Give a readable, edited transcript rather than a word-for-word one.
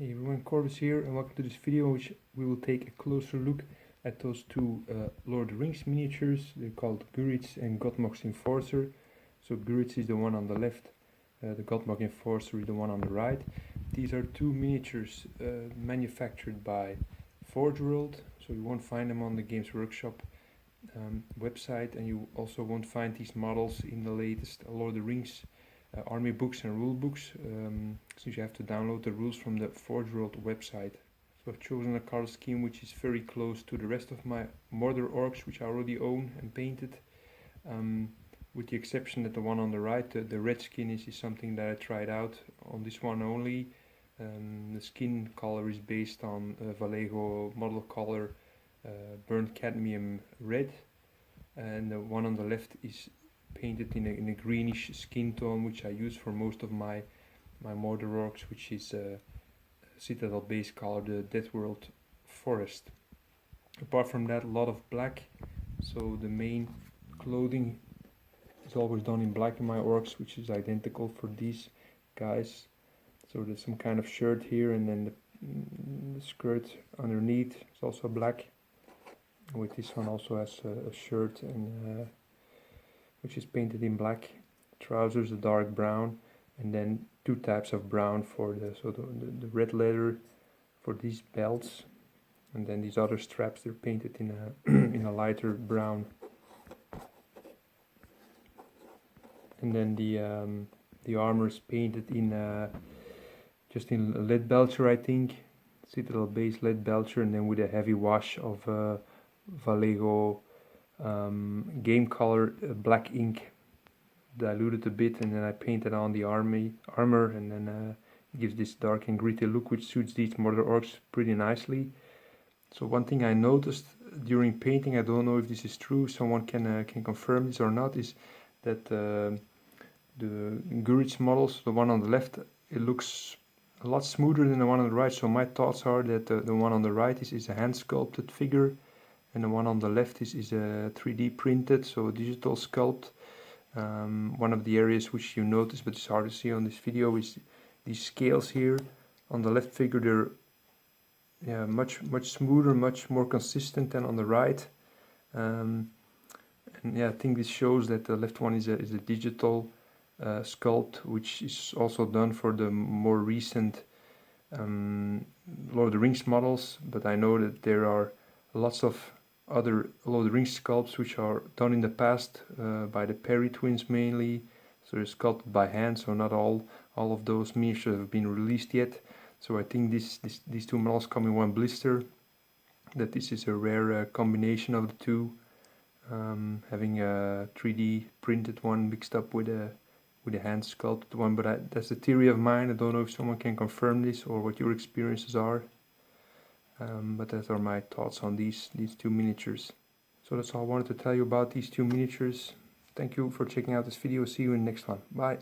Hey everyone, Corvus here, and welcome to this video in which we will take a closer look at those two Lord of the Rings miniatures. They're called Guritz and Gothmog's Enforcer. So Guritz is the one on the left, the Gothmog Enforcer is the one on the right. These are two miniatures manufactured by Forgeworld, so you won't find them on the Games Workshop website, and you also won't find these models in the latest Lord of the Rings army books and rule books, since you have to download the rules from the Forgeworld website. So I've chosen a color scheme which is very close to the rest of my Mordor orcs, which I already own and painted, with the exception that the one on the right, the red skin is something that I tried out on this one only. The skin color is based on Vallejo model color burnt cadmium red, and the one on the left is painted in a greenish skin tone, which I use for most of my Mordor orcs, which is Citadel base color, the Deathworld Forest. Apart from that, a lot of black, so the main clothing is always done in black in my orcs, which is identical for these guys. So there's some kind of shirt here, and then the skirt underneath is also black. With this one also has a shirt and which is painted in black, trousers a dark brown, and then two types of brown for the red leather for these belts, and then these other straps, they're painted in a in a lighter brown. And then the armor is painted in just in lead belcher, I think, Citadel base lead belcher, and then with a heavy wash of Vallejo game color black ink, diluted a bit, and then I painted on the armor, and then it gives this dark and gritty look which suits these Mordor orcs pretty nicely. So one thing I noticed during painting, I don't know if this is true, someone can confirm this or not, is that the Guritz models, the one on the left, it looks a lot smoother than the one on the right. So my thoughts are that the one on the right is a hand sculpted figure, and the one on the left is a 3D printed, so a digital sculpt. One of the areas which you notice, but it's hard to see on this video, is these scales here. On the left figure, they're much smoother, much more consistent than on the right. And yeah, I think this shows that the left one is a digital sculpt, which is also done for the more recent Lord of the Rings models. But I know that there are lots of other Lord of the Rings sculpts which are done in the past by the Perry twins mainly, so they're sculpted by hand, so not all of those miniatures have been released yet. So I think these two models come in one blister, that this is a rare combination of the two, having a 3D printed one mixed up with a hand sculpted one. But that's a theory of mine. I don't know if someone can confirm this or what your experiences are. But those are my thoughts on these two miniatures. So that's all I wanted to tell you about these two miniatures. Thank you for checking out this video. See you in the next one. Bye.